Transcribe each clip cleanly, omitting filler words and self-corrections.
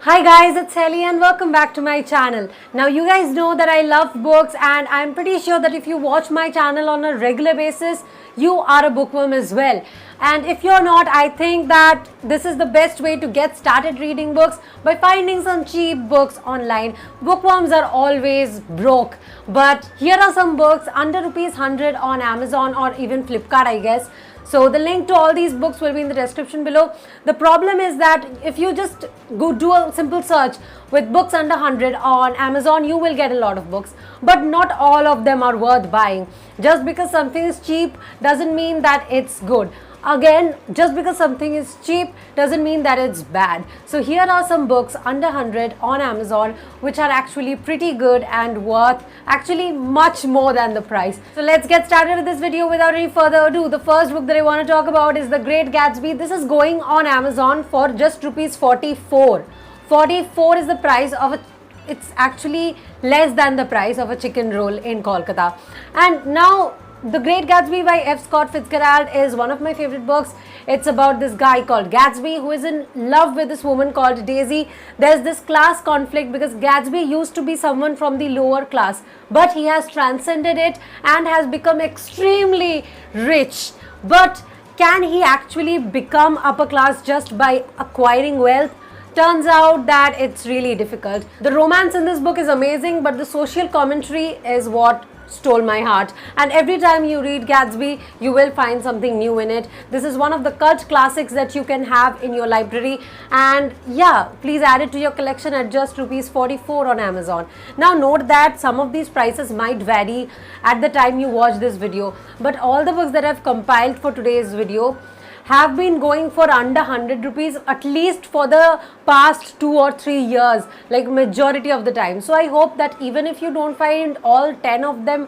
Hi guys, it's Helly and welcome back to my channel. Now you guys know that I love books and I'm pretty sure that if you watch my channel on a regular basis, you are a bookworm as well. And if you're not, I think that this is the best way to get started reading books by finding some cheap books online. Bookworms are always broke, but here are some books under ₹100 on Amazon or even Flipkart, I guess. So the link to all these books will be in the description below. The problem is that if you just go do a simple search with books under 100 on Amazon, you will get a lot of books, but not all of them are worth buying. Just because something is cheap doesn't mean that it's good. Again, just because something is cheap doesn't mean that it's bad. So here are some books under 100 on Amazon which are actually pretty good and worth actually much more than the price. So let's get started with this video without any further ado. The first book that I want to talk about is The Great Gatsby. This is going on Amazon for just ₹44. 44 is the price of it's actually less than the price of a chicken roll in Kolkata. And now The Great Gatsby by F. Scott Fitzgerald is one of my favorite books. It's about this guy called Gatsby who is in love with this woman called Daisy. There's this class conflict because Gatsby used to be someone from the lower class, but he has transcended it and has become extremely rich. But can he actually become upper class just by acquiring wealth? Turns out that it's really difficult. The romance in this book is amazing, but the social commentary is what stole my heart. And every time you read Gatsby, you will find something new in it. This is one of the cult classics that you can have in your library. And yeah, please add it to your collection at just ₹44 on Amazon. Now note that some of these prices might vary at the time you watch this video, but all the books that I've compiled for today's video have been going for under ₹100 at least for the past 2 or 3 years, like majority of the time. So I hope that even if you don't find all 10 of them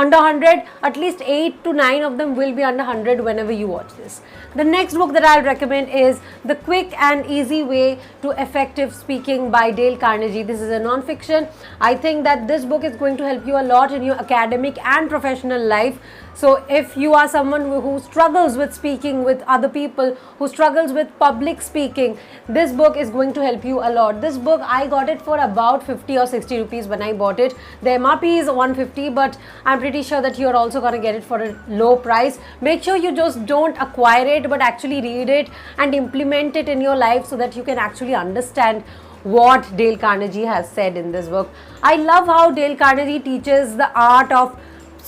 under 100, at least 8 to 9 of them will be under 100 whenever you watch this. The next book that I'll recommend is The Quick and Easy Way to Effective Speaking by Dale Carnegie. This is a non-fiction. I think that this book is going to help you a lot in your academic and professional life. So if you are someone who struggles with speaking with other people, who struggles with public speaking, this book is going to help you a lot. This book, I got it for about 50 or 60 rupees when I bought it. The MRP is 150, but I'm pretty sure that you're also going to get it for a low price. Make sure you just don't acquire it, but actually read it and implement it in your life so that you can actually understand what Dale Carnegie has said in this book. I love how Dale Carnegie teaches the art of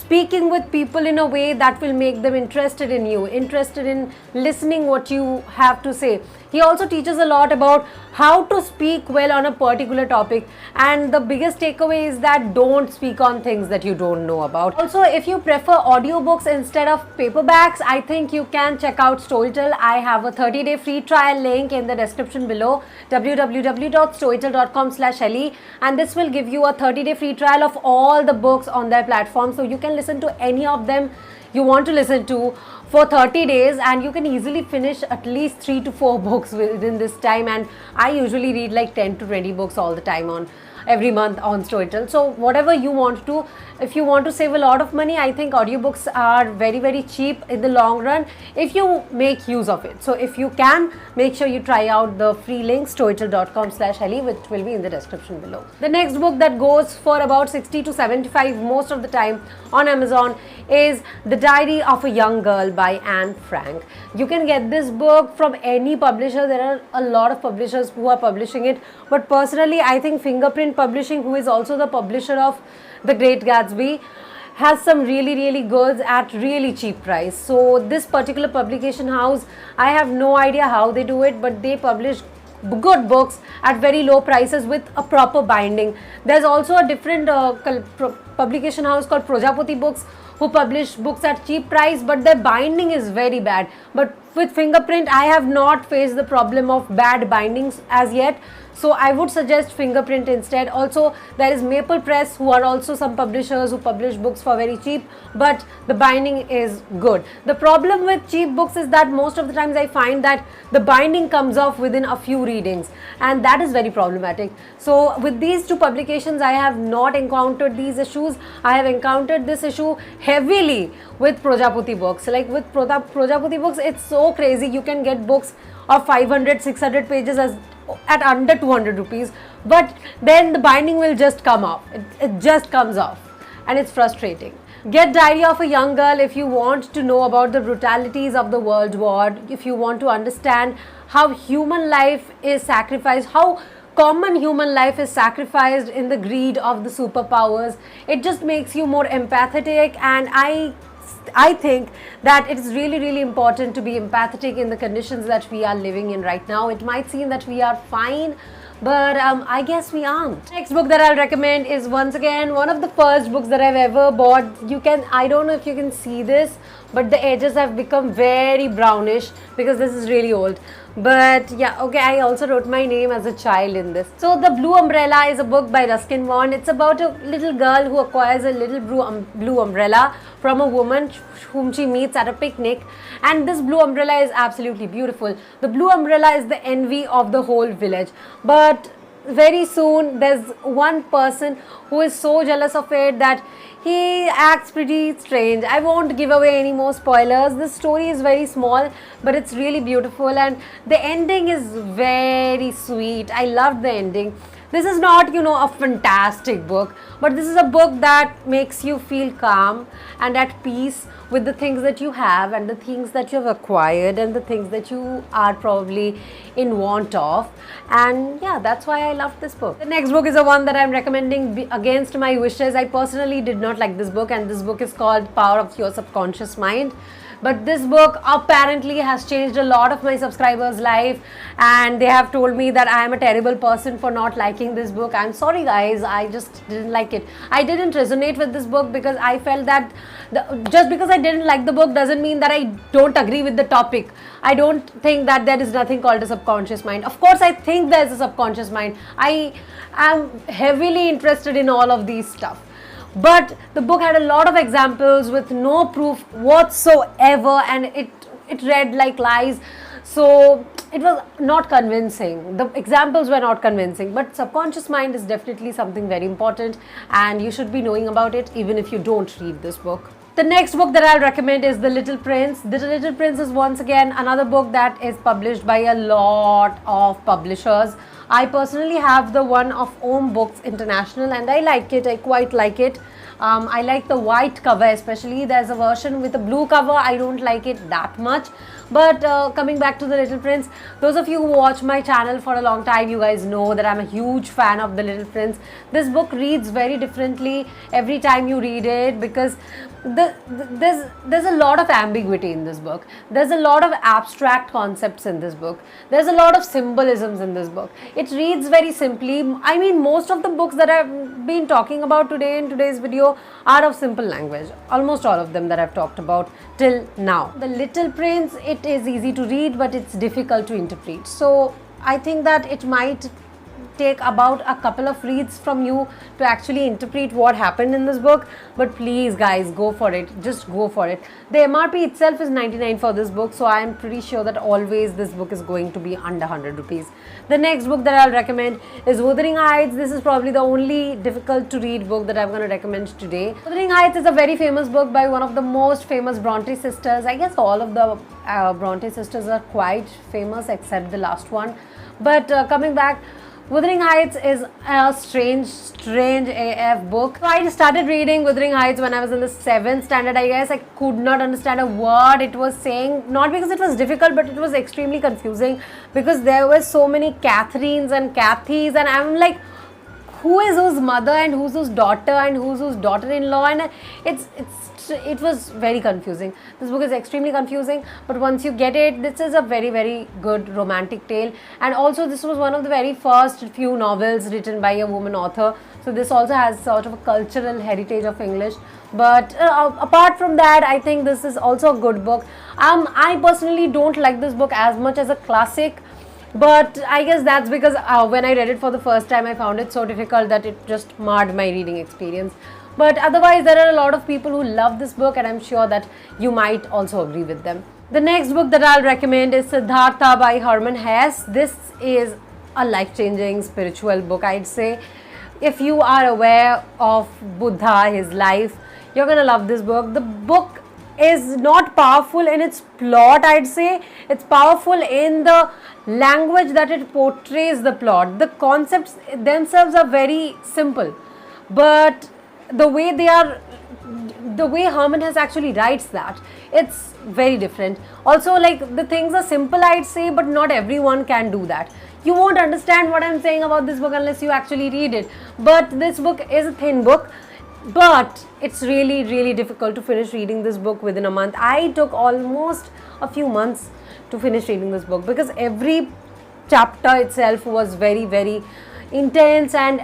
speaking with people in a way that will make them interested in you, interested in listening what you have to say. He also teaches a lot about how to speak well on a particular topic, and the biggest takeaway is that don't speak on things that you don't know about. Also, if you prefer audiobooks instead of paperbacks, I think you can check out Storytel. I have a 30-day free trial link in the description below, www.storytel.com/Helly, and this will give you a 30-day free trial of all the books on their platform, so you can listen to any of them you want to listen to for 30 days, and you can easily finish at least 3 to 4 books within this time. And I usually read like 10 to 20 books all the time on every month on Storytel. So whatever you want to, if you want to save a lot of money, I think audiobooks are very cheap in the long run if you make use of it. So if you can, make sure you try out the free link storytel.com/Helly, which will be in the description below. The next book that goes for about 60 to 75 most of the time on Amazon is The Diary of a Young Girl by Anne Frank. You can get this book from any publisher. There are a lot of publishers who are publishing it, but personally I think Fingerprint Publishing, who is also the publisher of The Great Gatsby, has some really goods at really cheap price. So this particular publication house, I have no idea how they do it, but they publish good books at very low prices with a proper binding. There's also a different publication house called Prajapati Books who publish books at cheap price, but their binding is very bad. But with Fingerprint, I have not faced the problem of bad bindings as yet. So I would suggest Fingerprint instead. Also, there is Maple Press, who are also some publishers who publish books for very cheap, but the binding is good. The problem with cheap books is that most of the times I find that the binding comes off within a few readings, and that is very problematic. So with these two publications, I have not encountered these issues. I have encountered this issue heavily with Prajapati Books. Like with Prajapati Books, it's so crazy. You can get books of 500, 600 pages as at under 200 rupees, but then the binding will just come off. It just comes off, and it's frustrating. Get Diary of a Young Girl if you want to know about the brutalities of the World War, if you want to understand how human life is sacrificed, how common human life is sacrificed in the greed of the superpowers. It just makes you more empathetic, and I think that it is really important to be empathetic in the conditions that we are living in right now. It might seem that we are fine, but I guess we aren't. Next book that I'll recommend is once again one of the first books that I've ever bought. I don't know if you can see this, but the edges have become very brownish because this is really old. But yeah, okay, I also wrote my name as a child in this. So The Blue Umbrella is a book by Ruskin Bond. It's about a little girl who acquires a little blue umbrella from a woman whom she meets at a picnic, and this blue umbrella is absolutely beautiful. The blue umbrella is the envy of the whole village, but very soon there's one person who is so jealous of it that he acts pretty strange. I won't give away any more spoilers. This story is very small, but it's really beautiful, and the ending is very sweet. I loved the ending. This is not, a fantastic book, but this is a book that makes you feel calm and at peace with the things that you have and the things that you have acquired and the things that you are probably in want of. And yeah, that's why I love this book. The next book is the one that I'm recommending against my wishes. I personally did not like this book, and this book is called Power of Your Subconscious Mind. But this book apparently has changed a lot of my subscribers' life, and they have told me that I am a terrible person for not liking this book. I'm sorry guys, I just didn't like it. I didn't resonate with this book because I felt that just because I didn't like the book doesn't mean that I don't agree with the topic. I don't think that there is nothing called a subconscious mind. Of course, I think there's a subconscious mind. I am heavily interested in all of these stuff. But the book had a lot of examples with no proof whatsoever, and it read like lies. So it was not convincing. The examples were not convincing. But subconscious mind is definitely something very important, and you should be knowing about it even if you don't read this book. The next book that I'll recommend is The Little Prince. The Little Prince is once again another book that is published by a lot of publishers. I personally have the one of Om Books International, and I like it. I quite like it. I like the white cover especially. There's a version with a blue cover. I don't like it that much. But coming back to The Little Prince, those of you who watch my channel for a long time, you guys know that I'm a huge fan of The Little Prince. This book reads very differently every time you read it because there's a lot of ambiguity in this book. There's a lot of abstract concepts in this book. There's a lot of symbolisms in this book. It reads very simply. I mean, most of the books that I've been talking about today in today's video are of simple language. Almost all of them that I've talked about till now. The Little Prince, it is easy to read, but it's difficult to interpret. So I think that it might take about a couple of reads from you to actually interpret what happened in this book, but please guys, go for it. Just go for it. The MRP itself is 99 for this book, so I am pretty sure that always this book is going to be under 100 rupees. The next book that I'll recommend is Withering Eyes. This is probably the only difficult to read book that I'm going to recommend today. Withering Eyes is a very famous book by one of the most famous Bronte sisters. I guess all of the Bronte sisters are quite famous except the last one. But coming back, Withering Heights is a strange AF book. So I started reading Withering Heights when I was in the 7th standard, I guess. I could not understand a word it was saying. Not because it was difficult, but it was extremely confusing because there were so many Catherines and Cathys, and I'm like, who is whose mother and who's whose daughter and who's whose daughter-in-law, and it was very confusing. This book is extremely confusing, but once you get it, this is a very good romantic tale. And also this was one of the very first few novels written by a woman author, so this also has sort of a cultural heritage of English. But apart from that, I think this is also a good book. I personally don't like this book as much as a classic, but I guess that's because when I read it for the first time, I found it so difficult that it just marred my reading experience. But otherwise, there are a lot of people who love this book, and I'm sure that you might also agree with them. The next book that I'll recommend is Siddhartha by Hermann Hesse. This is a life-changing spiritual book, I'd say. If you are aware of Buddha, his life, you're gonna love this book. The book is not powerful in its plot, I'd say. It's powerful in the language that it portrays the plot. The concepts themselves are very simple, but the way Herman has actually writes that, it's very different. Also, like, the things are simple, I'd say, but not everyone can do that. You won't understand what I'm saying about this book unless you actually read it. But this book is a thin book, but it's really, really difficult to finish reading this book within a month. I took almost a few months to finish reading this book because every chapter itself was very, very intense, and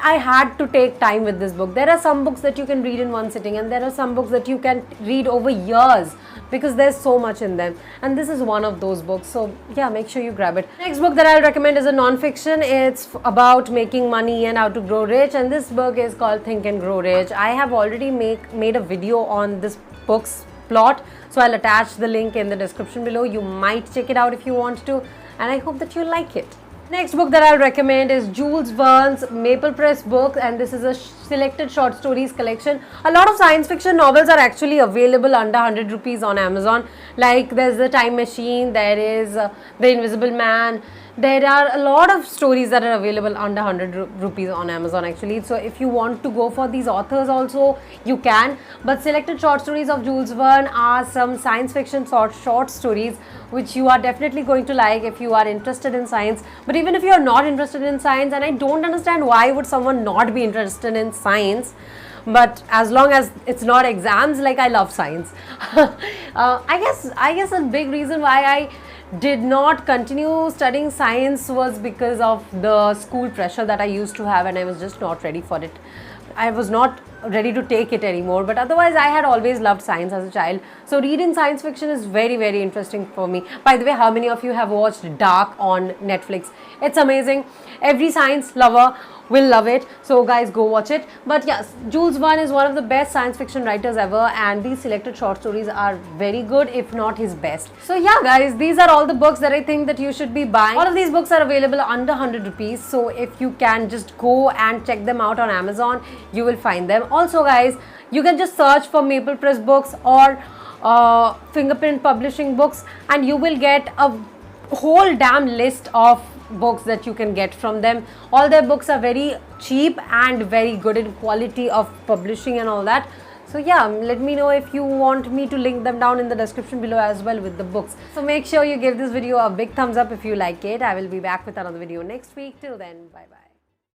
I had to take time with this book. There are some books that you can read in one sitting, and there are some books that you can read over years because there's so much in them, and this is one of those books. So yeah, make sure you grab it. Next book that I'll recommend is a non-fiction. It's about making money and how to grow rich, and this book is called Think and Grow Rich. I have already made a video on this book's plot, so I'll attach the link in the description below. You might check it out if you want to, and I hope that you like it. Next book that I'll recommend is Jules Verne's Maple Press book, and this is a selected short stories collection. A lot of science fiction novels are actually available under 100 rupees on Amazon. Like, there's The Time Machine, there is The Invisible Man. There are a lot of stories that are available under 100 rupees on Amazon actually. So if you want to go for these authors also, you can. But selected short stories of Jules Verne are some science fiction short stories which you are definitely going to like if you are interested in science. But even if you are not interested in science, and I don't understand why would someone not be interested in science, but as long as it's not exams, like, I love science. I guess a big reason why I did not continue studying science was because of the school pressure that I used to have, and I was just not ready for it. I was not ready to take it anymore, but otherwise I had always loved science as a child. So reading science fiction is very, very interesting for me. By the way, how many of you have watched Dark on Netflix? It's amazing. Every science lover will love it. So guys, go watch it. But yes, Jules Verne is one of the best science fiction writers ever, and these selected short stories are very good, if not his best. So yeah guys, these are all the books that I think that you should be buying. All of these books are available under 100 rupees. So if you can just go and check them out on Amazon, you will find them. Also guys, you can just search for Maple Press books or Fingerprint Publishing books, and you will get a whole damn list of books that you can get from them. All their books are very cheap and very good in quality of publishing and all that. So yeah, let me know if you want me to link them down in the description below as well with the books. So make sure you give this video a big thumbs up if you like it. I will be back with another video next week. Till then, bye bye.